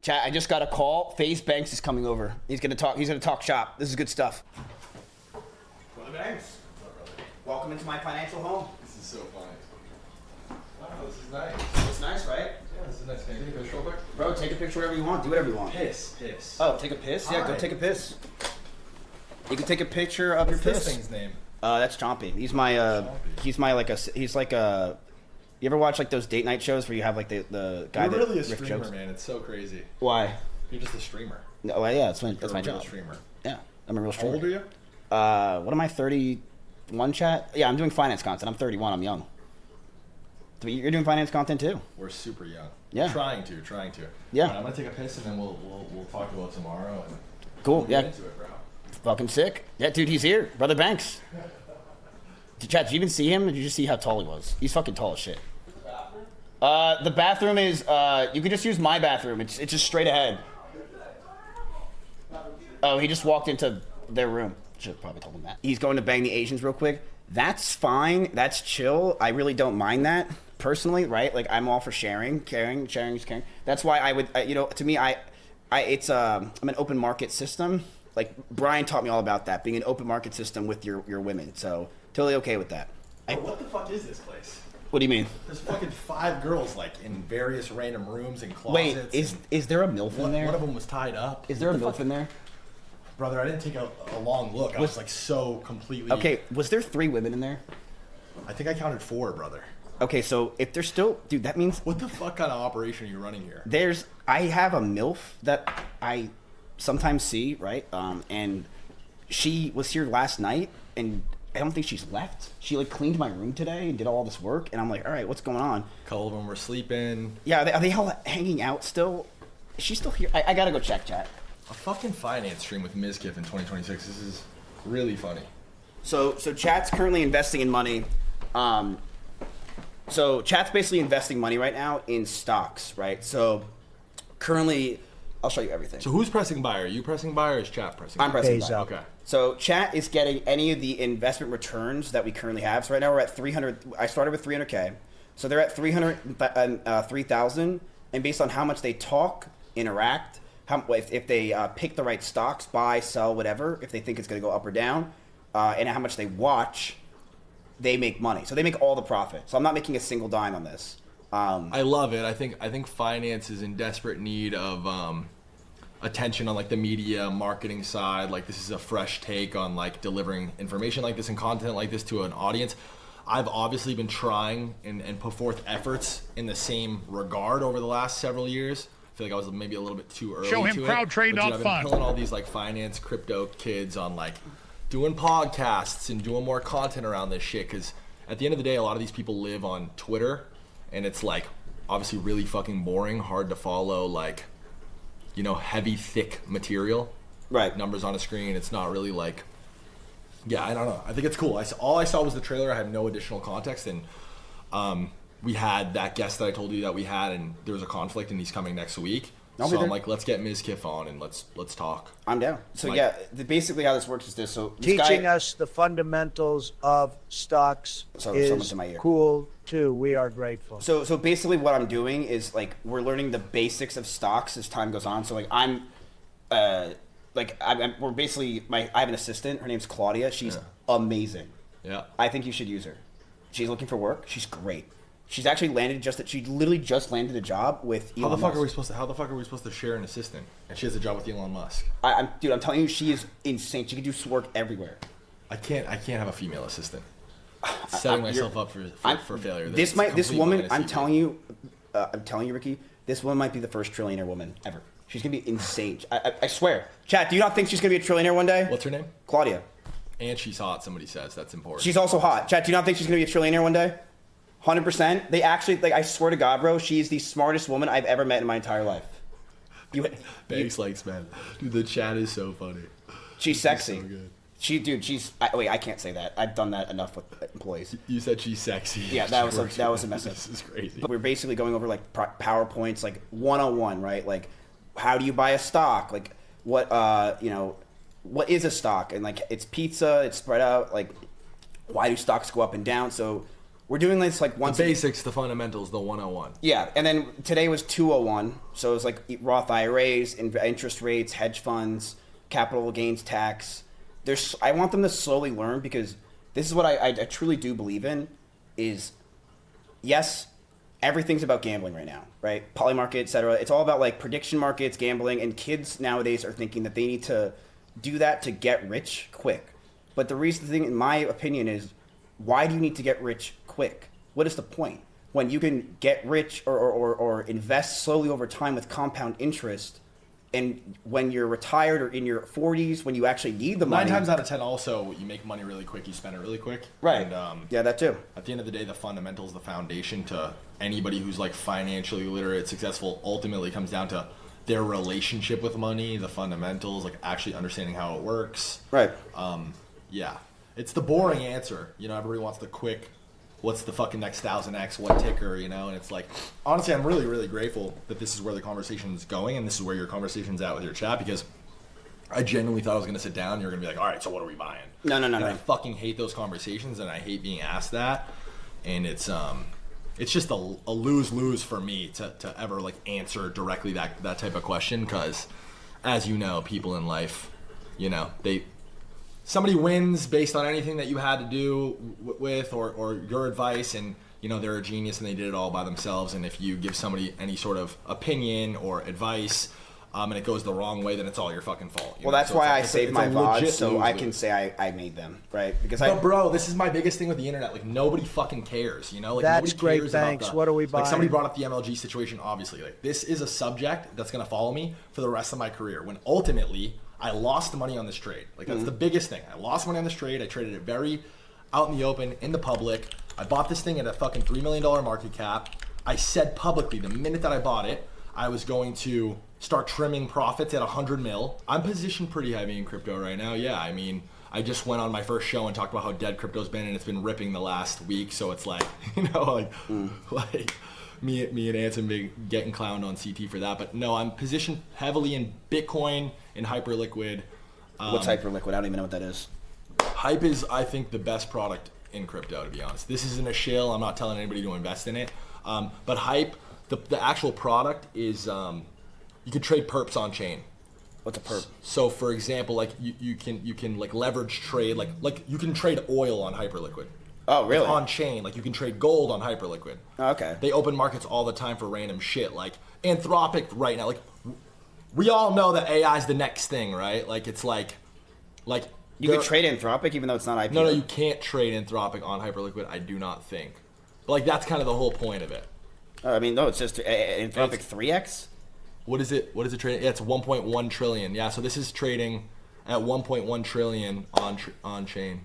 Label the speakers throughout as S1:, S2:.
S1: Chat, I just got a call. FaZe Banks is coming over. He's gonna talk shop. This is good stuff. Brother Banks. Welcome into my financial home.
S2: This is so funny. Wow, this is nice.
S1: It's nice, right?
S2: Yeah, this is nice. Can I take a picture real quick?
S1: Bro, take a picture wherever you want. Do whatever you want.
S2: Piss.
S1: Oh, take a piss? Yeah, go take a piss. You can take a picture of your
S2: What's
S1: piss.
S2: this thing's name?
S1: That's Chompy. He's like a you ever watch like those date night shows where you have like the guy
S2: You're
S1: that
S2: really a
S1: riffs
S2: streamer,
S1: jokes?
S2: man. It's so crazy.
S1: Why?
S2: You're just a streamer.
S1: No, well, yeah, that's my
S2: You're a real
S1: job.
S2: streamer.
S1: Yeah, I'm a real streamer.
S2: How old are you?
S1: What am I, 31, chat? Yeah, I'm doing finance content. I'm 31. I'm young. So you're doing finance content too?
S2: We're super young.
S1: Yeah.
S2: Trying to.
S1: Yeah.
S2: All right, I'm gonna take a piss and then we'll talk about tomorrow. And
S1: Cool.
S2: we'll
S1: Yeah.
S2: get into it, bro.
S1: Fucking sick. Yeah, dude, he's here. Brother Banks. Chat, did you even see him? Or did you just see how tall he was? He's fucking tall as shit. The bathroom is, you can just use my bathroom. It's just straight ahead. Oh, he just walked into their room. Should have probably told him that. He's going to bang the Asians real quick. That's fine. That's chill. I really don't mind that personally, right? Like, I'm all for sharing is caring. That's why I would, to me, I'm an open market system. Like, Brian taught me all about that, being an open market system with your women. So, totally okay with that.
S2: What the fuck is this place?
S1: What do you mean?
S2: There's fucking 5 girls like in various random rooms and closets.
S1: Wait, is there a MILF in there?
S2: One of them was tied up.
S1: Is there a MILF in there?
S2: Brother, I didn't take a long look. I was like so completely...
S1: Okay, was there 3 women in there?
S2: I think I counted 4, brother.
S1: Okay, so if there's still... Dude, that means...
S2: What the fuck kind of operation are you running here?
S1: I have a MILF that I sometimes see, right? And she was here last night, and I don't think she's left. She like cleaned my room today and did all this work, and I'm like, all right, what's going on?
S2: A couple of them were sleeping.
S1: Yeah, are they all hanging out still? Is she still here? I gotta go check, chat.
S2: A fucking finance stream with mizkif in 2026. This is really funny.
S1: So chat's currently investing in money. So chat's basically investing money right now in stocks, right? So currently, I'll show you everything.
S2: So who's pressing buy? Are you pressing buy or is chat pressing buy?
S1: I'm pressing buy.
S2: Okay.
S1: So chat is getting any of the investment returns that we currently have. So right now we're at 300. I started with 300K. So they're at 3,000. And based on how much they talk, interact, if they pick the right stocks, buy, sell, whatever, if they think it's going to go up or down, and how much they watch, they make money. So they make all the profit. So I'm not making a single dime on this.
S2: I love it. I think finance is in desperate need of attention on like the media marketing side. Like this is a fresh take on like delivering information like this and content like this to an audience. I've obviously been trying and put forth efforts in the same regard over the last several years. I feel like I was maybe a little bit too early.
S3: Show him
S2: to
S3: crowd
S2: it.
S3: trade,
S2: But,
S3: not
S2: I've been
S3: fun.
S2: killing all these like finance crypto kids on like doing podcasts and doing more content around this shit. Because at the end of the day, a lot of these people live on Twitter, and it's like obviously really fucking boring, hard to follow, like heavy, thick material.
S1: Right.
S2: Numbers on a screen. It's not really like. Yeah, I don't know. I think it's cool. All I saw was the trailer. I had no additional context, and we had that guest that I told you that we had, and there was a conflict, and he's coming next week. So I'm like, let's get mizkif on and let's talk.
S1: I'm down. So
S2: Like-
S1: basically how this works is this. So this
S4: Teaching
S1: guy,
S4: us the fundamentals of stocks
S1: Someone's
S4: is
S1: in my ear.
S4: cool too. We are grateful.
S1: So basically what I'm doing is like we're learning the basics of stocks as time goes on. So like we're basically I have an assistant. Her name's Claudia. She's amazing.
S2: Yeah.
S1: I think you should use her. She's looking for work. She's great. She's actually she literally just landed a job with Elon
S2: How the fuck
S1: Musk.
S2: are we supposed to share an assistant? And she has a job with Elon Musk.
S1: I'm telling you, she is insane. She can do work everywhere.
S2: I can't have a female assistant. Setting myself up for failure.
S1: This woman, I'm telling you, Ricky, this woman might be the first trillionaire woman ever. She's gonna be insane. I swear. Chat, do you not think she's gonna be a trillionaire one day?
S2: What's her name?
S1: Claudia.
S2: And she's hot. Somebody says that's important.
S1: She's also hot. Chat, do you not think she's gonna be a trillionaire one day? 100%. They actually, I swear to God, bro, she's the smartest woman I've ever met in my entire life.
S2: Banks likes, man. Dude, the chat is so funny.
S1: She's sexy.
S2: So good.
S1: I can't say that. I've done that enough with employees.
S2: You said she's sexy.
S1: Yeah, that was a mess up.
S2: This is crazy.
S1: We're basically going over like PowerPoints, like 101, right? Like, how do you buy a stock? Like, what is a stock? And like, it's pizza. It's spread out. Like, why do stocks go up and down? So We're doing this like once.
S2: The basics, the fundamentals, the 101.
S1: Yeah, and then today was 201. So it was like Roth IRAs, interest rates, hedge funds, capital gains tax. I want them to slowly learn, because this is what I truly do believe in is, yes, everything's about gambling right now, right? Poly market, et cetera. It's all about like prediction markets, gambling, and kids nowadays are thinking that they need to do that to get rich quick. But the thing, in my opinion, is why do you need to get rich quick? What is the point? When you can get rich or invest slowly over time with compound interest, and when you're retired or in your 40s, when you actually need the money.
S2: 9 times out of 10 also, you make money really quick, you spend it really quick.
S1: Right.
S2: And,
S1: yeah, that too.
S2: At the end of the day, the fundamentals, the foundation to anybody who's like financially literate, successful, ultimately comes down to their relationship with money, the fundamentals, like actually understanding how it works.
S1: Right.
S2: Yeah. It's the boring answer. You know, everybody wants the quick, what's the fucking next 1000X, what ticker, you know? And it's like, honestly, I'm really, really grateful that this is where the conversation is going, and this is where your conversation's at with your chat, because I genuinely thought I was going to sit down and you're going to be like, all right, so what are we buying?
S1: No.
S2: I fucking hate those conversations, and I hate being asked that. And it's just a lose-lose for me to ever like answer directly that type of question, because as you know, people in life, you know, somebody wins based on anything that you had to do with or your advice, and you know, they're a genius and they did it all by themselves. And if you give somebody any sort of opinion or advice and it goes the wrong way, then it's all your fucking fault.
S1: Well, that's why I saved my VODs, so I can say I made them, right?
S2: But bro, this is my biggest thing with the internet. Like, nobody fucking cares, you know? Like,
S4: That's
S2: nobody
S4: great,
S2: cares
S4: thanks. What are we buying?
S2: Like, somebody brought up the MLG situation, obviously. Like, this is a subject that's going to follow me for the rest of my career, when ultimately I lost money on this trade. Like, that's the biggest thing. I lost money on this trade. I traded it very out in the open, in the public. I bought this thing at a fucking $3 million market cap. I said publicly, the minute that I bought it, I was going to start trimming profits at 100 mil. I'm positioned pretty heavy in crypto right now. Yeah, I mean, I just went on my first show and talked about how dead crypto's been, and it's been ripping the last week. So it's like, you know, like me and Anson been getting clowned on CT for that. But no, I'm positioned heavily in Bitcoin and Hyperliquid.
S1: What's Hyperliquid? I don't even know what that is.
S2: Hype is, I think, the best product in crypto, to be honest. This isn't a shill. I'm not telling anybody to invest in it. But Hype, the actual product is, you can trade perps on chain.
S1: What's a perp?
S2: So, for example, like you can like leverage trade, like you can trade oil on Hyperliquid.
S1: Oh, really?
S2: Like on chain, like you can trade gold on Hyperliquid.
S1: Oh, okay.
S2: They open markets all the time for random shit. Like Anthropic right now, like we all know that AI is the next thing, right? Like it's like
S1: you could trade Anthropic even though it's not IPO.
S2: No, you can't trade Anthropic on Hyperliquid. I do not think. But like that's kind of the whole point of it.
S1: I mean, no, it's just Anthropic 3x.
S2: What is it? What is it trading? Yeah, it's 1.1 trillion. Yeah, so this is trading at 1.1 trillion on chain.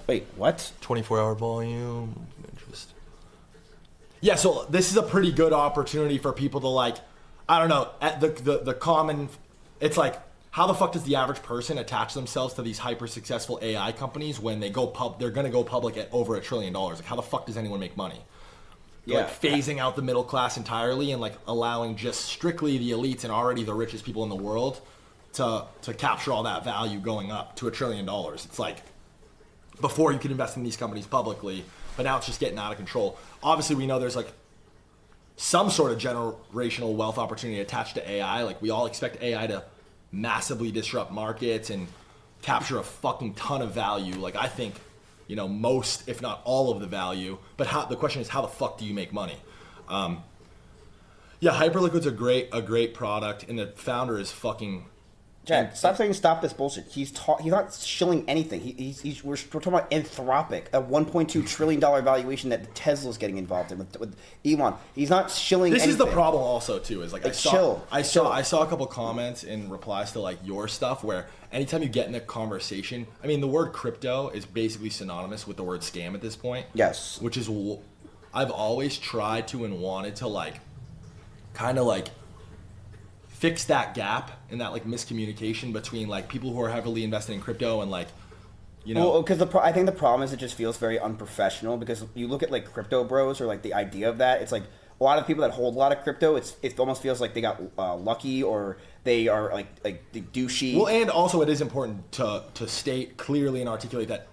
S1: Wait, what?
S2: 24-hour volume, interest. Yeah, so this is a pretty good opportunity for people to like, I don't know, at the common, it's like, how the fuck does the average person attach themselves to these hyper successful AI companies when they they're gonna go public at over $1 trillion? Like, how the fuck does anyone make money?
S1: Yeah.
S2: Like phasing out the middle class entirely and like allowing just strictly the elites and already the richest people in the world to capture all that value going up to $1 trillion. It's like, before you could invest in these companies publicly, but now it's just getting out of control. Obviously, we know there's like some sort of generational wealth opportunity attached to AI. Like we all expect AI to massively disrupt markets and capture a fucking ton of value. Like I think, you know, most, if not all of the value, but the question is, how the fuck do you make money? Yeah, Hyperliquid's a great product, and the founder is fucking.
S1: Chad, stop saying stop this bullshit. He's not shilling anything. We're talking about Anthropic, a $1.2 trillion valuation that Tesla's getting involved in with Elon. He's not shilling anything.
S2: This is the problem also too, is like I
S1: chill.
S2: saw a couple comments in replies to like your stuff where anytime you get in a conversation, I mean the word crypto is basically synonymous with the word scam at this point.
S1: Yes.
S2: Which is, I've always tried to and wanted to like, kind of like fix that gap and that like miscommunication between like people who are heavily invested in crypto and like, you know.
S1: Well, because I think the problem is it just feels very unprofessional, because you look at like crypto bros or like the idea of that, it's like a lot of people that hold a lot of crypto, it almost feels like they got lucky or they are like the douchey.
S2: Well, and also it is important to state clearly and articulate that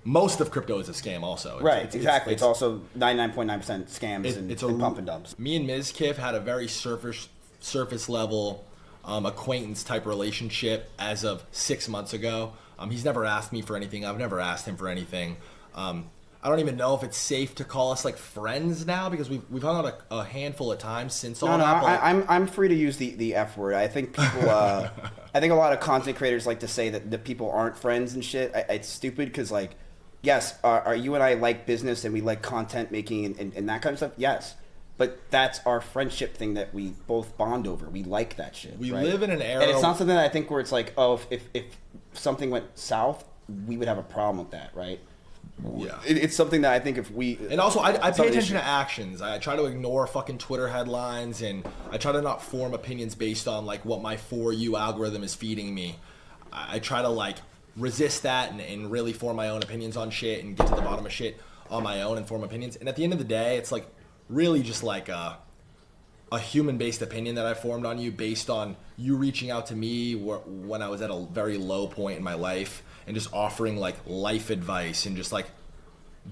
S2: most of crypto is a scam also.
S1: Exactly. It's also 99.9% scams and pump and dumps.
S2: Me and mizkif had a very surface level acquaintance type relationship as of 6 months ago. He's never asked me for anything. I've never asked him for anything. I don't even know if it's safe to call us like friends now because we've hung out a handful of times since all that.
S1: I'm free to use the F word. I think people, I think a lot of content creators like to say that people aren't friends and shit. It's stupid because like, yes, are you and I like business and we like content making and that kind of stuff? Yes. But that's our friendship thing that we both bond over. We like that shit.
S2: We live in an era.
S1: And it's not something that I think where it's like, oh, if something went south, we would have a problem with that, right?
S2: Yeah.
S1: It's something that I think if we...
S2: And also, I pay attention to actions. I try to ignore fucking Twitter headlines, and I try to not form opinions based on, like, what my For You algorithm is feeding me. I try to, like, resist that and really form my own opinions on shit and get to the bottom of shit on my own and form opinions. And at the end of the day, it's, like, really just, like, a human-based opinion that I formed on you based on you reaching out to me when I was at a very low point in my life and just offering like life advice and just like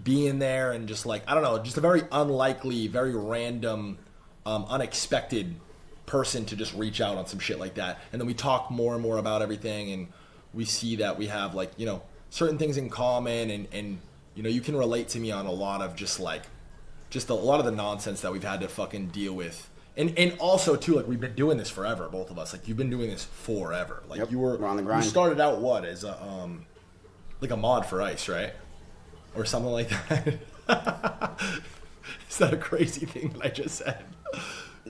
S2: being there and just like, I don't know, just a very unlikely, very random, unexpected person to just reach out on some shit like that. And then we talk more and more about everything and we see that we have like, you know, certain things in common and you know, you can relate to me on a lot of just a lot of the nonsense that we've had to fucking deal with. And also too, like we've been doing this forever, both of us. Like you've been doing this forever. Like
S1: yep,
S2: we're
S1: on the grind.
S2: You started out what as a like a mod for Ice, right? Or something like that. Is that a crazy thing that I just said?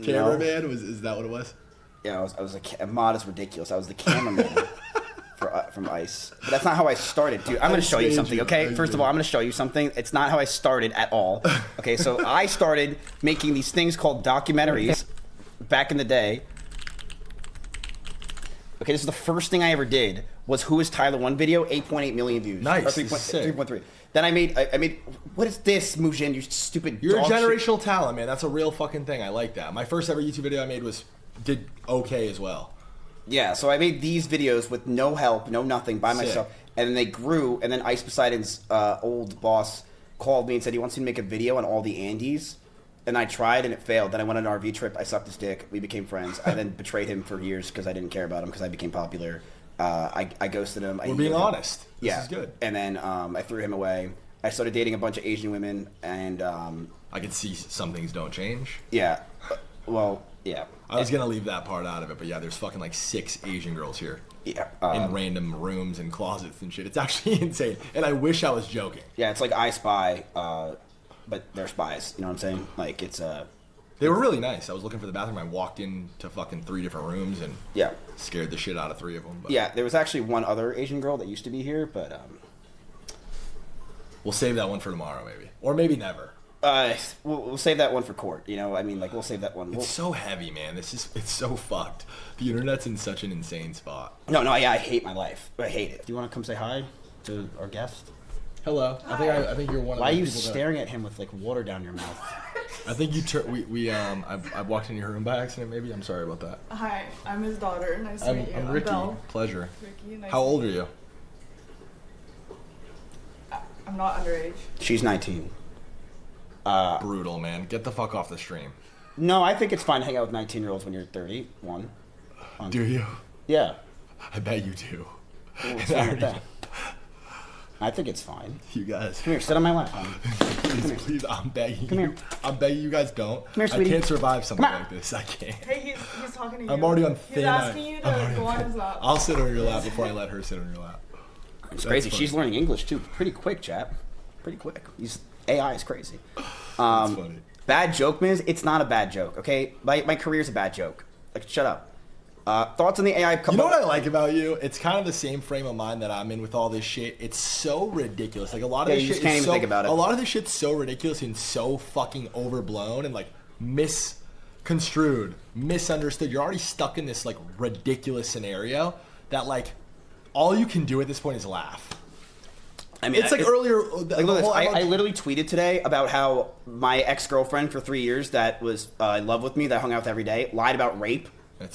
S2: Cameraman is that what it was?
S1: Yeah, I was a mod is ridiculous. I was the cameraman from Ice. But that's not how I started, dude. I'm going to show you something, okay? First of all, I'm going to show you something. It's not how I started at all. Okay, so I started making these things called documentaries back in the day. Okay, this is the first thing I ever did was Who is Tyler 1 video, 8.8 million views.
S2: Nice.
S1: Or 3.3. Then I made, what is this, Mujin, you stupid
S2: You're a
S1: dog
S2: generational talent, man. That's a real fucking thing. I like that. My first ever YouTube video I made did okay as well.
S1: Yeah, so I made these videos with no help, no nothing, by myself. And then they grew, and then Ice Poseidon's old boss called me and said he wants me to make a video on all the Andes. And I tried, and it failed. Then I went on an RV trip. I sucked his dick. We became friends. I then betrayed him for years because I didn't care about him because I became popular. I ghosted him.
S2: We're being honest. This is good.
S1: And then I threw him away. I started dating a bunch of Asian women, and...
S2: I could see some things don't change.
S1: Yeah. Well, yeah.
S2: I was going to leave that part out of it, but yeah, there's fucking like 6 Asian girls here.
S1: Yeah.
S2: In random rooms and closets and shit. It's actually insane. And I wish I was joking.
S1: Yeah, it's like I Spy, but they're spies. You know what I'm saying? Like, it's...
S2: They were really nice. I was looking for the bathroom. I walked into fucking 3 different rooms and scared the shit out of 3 of them. But.
S1: Yeah, there was actually one other Asian girl that used to be here, but...
S2: We'll save that one for tomorrow, maybe. Or maybe never.
S1: We'll save that one for court. You know, I mean, like, we'll save that one.
S2: It's so heavy, man. It's so fucked. The internet's in such an insane spot.
S1: No, yeah, I hate my life. I hate it. Do you want to come say hi to our guest?
S2: Hello. Hi. I think you're one of the people.
S1: Why are you staring at him with, like, water down your mouth?
S2: I think you I walked in your room by accident, maybe. I'm sorry about that.
S3: Hi, I'm his daughter. Nice to meet you.
S2: I'm Ricky.
S3: Belle.
S2: Pleasure.
S3: Ricky, nice
S2: How old are you?
S3: I'm not underage.
S1: She's 19.
S2: Brutal, man. Get the fuck off the stream.
S1: No, I think it's fine to hang out with 19-year-olds when you're 31.
S2: Do you?
S1: Yeah.
S2: I bet you do.
S1: What's wrong with that? I think it's fine.
S2: You guys.
S1: Come here, sit on my lap.
S2: Please, I'm begging
S1: Come
S2: you.
S1: here.
S2: I'm begging you guys don't.
S1: Come here, sweetie.
S2: I can't survive something like this. I can't.
S3: Hey, he's talking to you.
S2: I'm already on thin
S3: He's asking you to go on his lap.
S2: I'll sit on your lap before I let her sit on your lap.
S1: It's crazy. She's learning English, too. Pretty quick, chap. Pretty quick. AI is crazy.
S2: That's funny.
S1: Bad joke, Miz. It's not a bad joke, okay? My career's a bad joke. Like, shut up. Thoughts on the AI?
S2: You know what I like about you? It's kind of the same frame of mind that I'm in with all this shit. It's so ridiculous. Like a lot of this
S1: you
S2: shit
S1: just can't
S2: is
S1: even think about it.
S2: A lot of this shit's so ridiculous and so fucking overblown and like misconstrued, misunderstood. You're already stuck in this like ridiculous scenario that like all you can do at this point is laugh.
S1: I mean,
S2: it's like earlier.
S1: Like, look, I literally tweeted today about how my ex-girlfriend for 3 years that was in love with me, that I hung out with every day, lied about rape,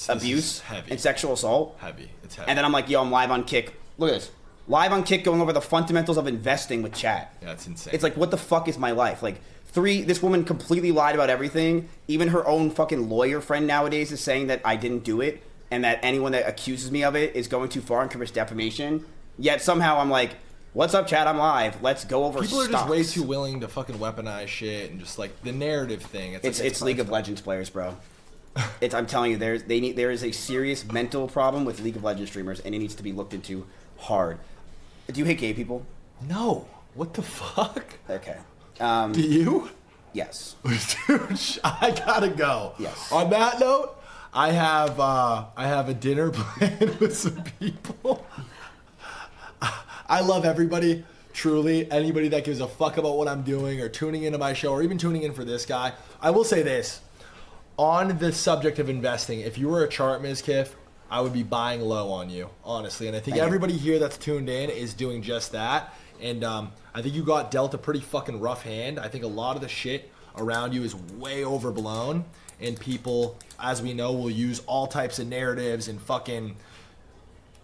S1: abuse, and sexual assault.
S2: Heavy. It's heavy.
S1: And then I'm like, yo, I'm live on Kick. Look at this. Live on Kick going over the fundamentals of investing with chat.
S2: Yeah, that's insane.
S1: It's like, what the fuck is my life? Like, this woman completely lied about everything. Even her own fucking lawyer friend nowadays is saying that I didn't do it and that anyone that accuses me of it is going too far and commits defamation. Yet somehow I'm like, what's up, chat? I'm live. Let's go over
S2: People are
S1: stocks.
S2: just way too willing to fucking weaponize shit and just like the narrative thing.
S1: It's League of Legends players, bro. I'm telling you, there is a serious mental problem with League of Legends streamers, and it needs to be looked into hard. Do you hate gay people?
S2: No. What the fuck?
S1: Okay.
S2: Do you?
S1: Yes.
S2: Dude, I gotta go.
S1: Yes.
S2: On that note, I have a dinner planned with some people. I love everybody. Truly, anybody that gives a fuck about what I'm doing or tuning into my show or even tuning in for this guy. I will say this. On the subject of investing, if you were a chart mizkif, I would be buying low on you, honestly. And I think everybody here that's tuned in is doing just that. And I think you got dealt a pretty fucking rough hand. I think a lot of the shit around you is way overblown. And people, as we know, will use all types of narratives and fucking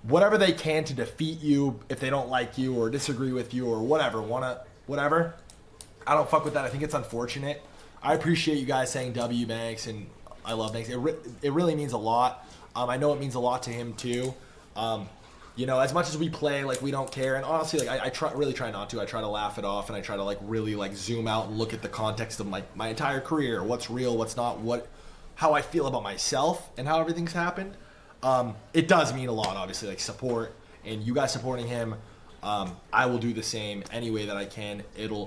S2: whatever they can to defeat you if they don't like you or disagree with you or whatever. I don't fuck with that. I think it's unfortunate. I appreciate you guys saying W Banks, and I love Banks. It really means a lot. I know it means a lot to him too. You know, as much as we play like we don't care, and honestly, like I really try not to. I try to laugh it off, and I try to like really like zoom out and look at the context of my entire career, what's real, what's not, how I feel about myself, and how everything's happened. It does mean a lot, obviously, like support, and you guys supporting him. I will do the same any way that I can.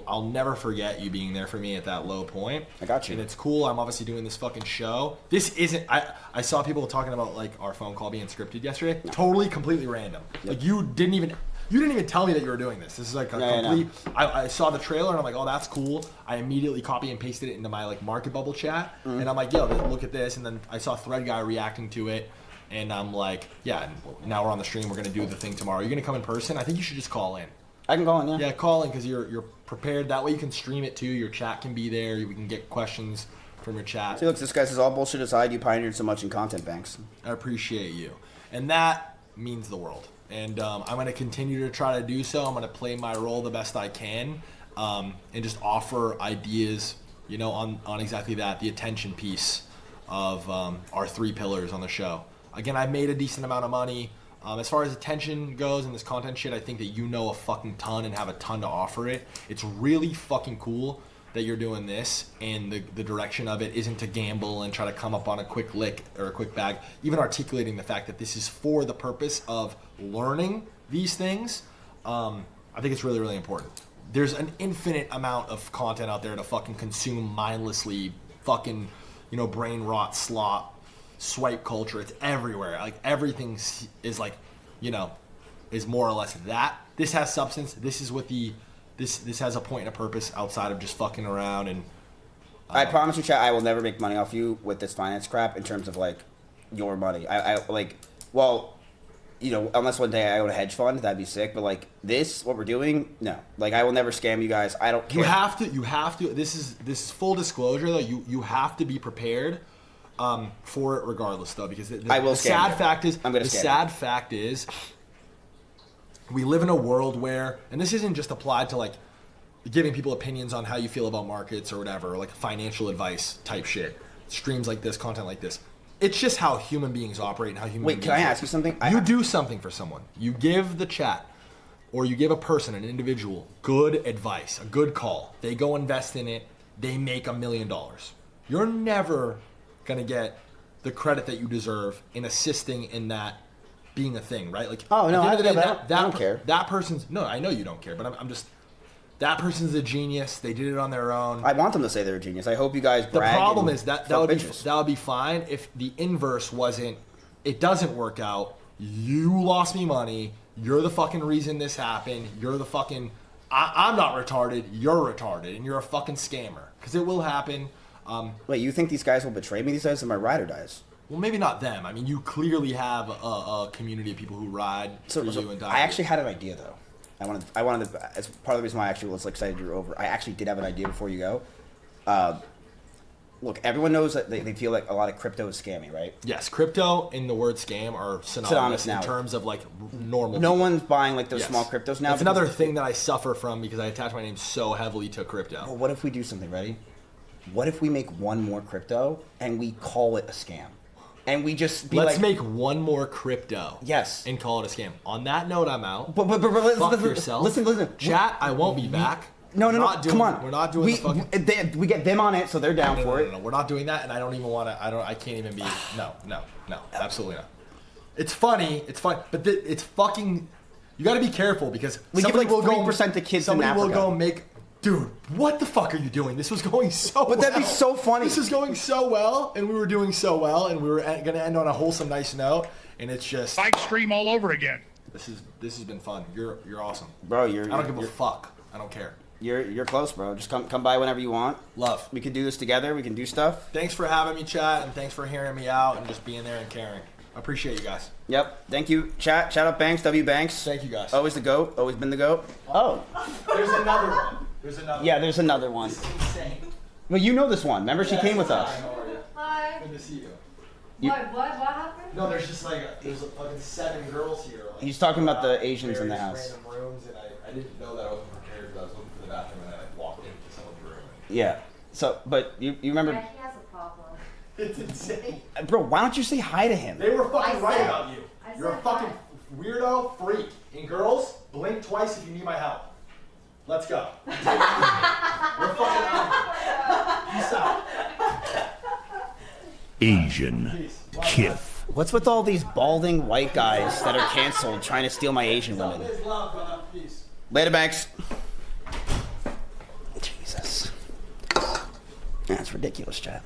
S2: I'll never forget you being there for me at that low point.
S1: I got you.
S2: And it's cool. I'm obviously doing this fucking show. This isn't. I saw people talking about like our phone call being scripted yesterday. No. Totally, completely random. Yep. Like you didn't even tell me that you were doing this. This is like a complete. I saw the trailer and I'm like, oh, that's cool. I immediately copy and pasted it into my like market bubble chat, and I'm like, yo, look at this. And then I saw Thread Guy reacting to it. And I'm like, yeah, now we're on the stream. We're going to do the thing tomorrow. You're going to come in person? I think you should just call in.
S1: I can call in, yeah.
S2: Yeah, call in because you're prepared. That way you can stream it too. Your chat can be there. We can get questions from your chat.
S1: See, look, this guy says all bullshit aside, you pioneered so much in content, Banks.
S2: I appreciate you. And that means the world. And I'm going to continue to try to do so. I'm going to play my role the best I can and just offer ideas, you know, on exactly that, the attention piece of our 3 pillars on the show. Again, I've made a decent amount of money. As far as attention goes and this content shit, I think that you know a fucking ton and have a ton to offer it. It's really fucking cool that you're doing this, and the direction of it isn't to gamble and try to come up on a quick lick or a quick bag. Even articulating the fact that this is for the purpose of learning these things, I think it's really, really important. There's an infinite amount of content out there to fucking consume mindlessly, fucking, you know, brain rot, slot, swipe culture. It's everywhere. Like everything is like, you know, is more or less that. This has substance. This is what this has a point and a purpose outside of just fucking around. And
S1: I promise you, chat, I will never make money off you with this finance crap in terms of like your money. I like, well, you know, unless one day I own a hedge fund, that'd be sick. But like this, what we're doing, no. Like I will never scam you guys. I don't care.
S2: You have to. This is full disclosure though. You have to be prepared. For it regardless though, because the sad fact is we live in a world where, and this isn't just applied to like giving people opinions on how you feel about markets or whatever, or like financial advice type shit, streams like this, content like this. It's just how human beings operate and how human beings
S1: Wait, can I ask you something?
S2: You do something for someone. You give the chat or you give a person, an individual, good advice, a good call. They go invest in it. They make $1 million. You're never gonna get the credit that you deserve in assisting in that being a thing, right? Like,
S1: oh no,
S2: I
S1: don't care.
S2: That person's I know you don't care, but I'm just that person's a genius. They did it on their own.
S1: I want them to say they're a genius. I hope you guys brag.
S2: The problem is that would be fine if the inverse wasn't. It doesn't work out. You lost me money. You're the fucking reason this happened. You're the fucking. I'm not retarded. You're retarded, and you're a fucking scammer. Because it will happen.
S1: Wait, you think these guys will betray me? These guys are my ride or dies.
S2: Well, maybe not them. I mean, you clearly have a community of people who ride for you and die.
S1: I actually had an idea though. I wanted to, as part of the reason why I actually was excited you're over. I actually did have an idea before you go. look, everyone knows that they feel like a lot of crypto is scammy, right?
S2: Yes, crypto and the word scam are synonymous
S1: now.
S2: in terms of like normal.
S1: No
S2: people.
S1: one's buying like those
S2: Yes.
S1: small cryptos now.
S2: That's another thing that I suffer from because I attach my name so heavily to crypto.
S1: Well, what if we do something? Ready? What if we make one more crypto and we call it a scam? And we just be
S2: Let's
S1: like,
S2: make one more crypto.
S1: Yes.
S2: And call it a scam. On that note, I'm out.
S1: But
S2: Fuck yourself.
S1: Listen.
S2: Chat, I won't be back.
S1: No. Come on.
S2: We're not doing the fucking.
S1: We get them on it, so they're down for it.
S2: No, we're not doing that, and I don't even want to. I can't even be. No, absolutely not. It's funny. It's fun, but it's fucking. You got to be careful because
S1: We give
S2: somebody
S1: like
S2: will go.
S1: 3% to kids in
S2: Somebody will
S1: Africa.
S2: go make. Dude, what the fuck are you doing? This was going so.
S1: But that'd be
S2: well.
S1: so funny.
S2: This is going so well, and we were doing so well, and we were going to end on a wholesome, nice note, and it's just.
S5: Bike stream all over again.
S2: This has been fun. You're awesome,
S1: Bro,
S2: I don't give a fuck. I don't care.
S1: You're close, bro. Just come by whenever you want.
S2: Love.
S1: We could do this together. We can do stuff.
S2: Thanks for having me, chat, and thanks for hearing me out and just being there and caring. I appreciate you guys.
S1: Yep. Thank you. Shout out Banks, W Banks.
S2: Thank you guys.
S1: Always the GOAT. Always been the GOAT. Oh.
S2: There's another one. There's another.
S1: Yeah, there's another one.
S2: Insane.
S1: Well, you know this one. Remember, she came with us.
S2: How are you?
S6: Hi.
S2: Good to see you.
S1: You-
S6: What happened?
S2: No, there's just like there's fucking 7 girls here. Like,
S1: He's talking about the Asians in the
S2: various
S1: house.
S2: Random rooms, and I didn't know that I wasn't prepared because I was looking for the bathroom and I like walked into someone's room.
S1: Yeah. So, but you remember,
S6: Yeah, he has a problem.
S2: It's insane.
S1: bro? Why don't you say hi to him?
S2: They were fucking
S6: I
S2: right
S6: said-
S2: about you.
S6: I
S2: You're a
S6: said
S2: fucking
S6: hi.
S2: weirdo freak. And girls, blink twice if you need my help. Let's go. We're fucking out. Peace out.
S5: Asian
S2: Peace.
S5: Kith.
S1: What's with all these balding white guys that are canceled trying to steal my Asian women?
S2: Liz, love, brother. Peace.
S1: Later, Banks. Jesus. That's ridiculous, chat.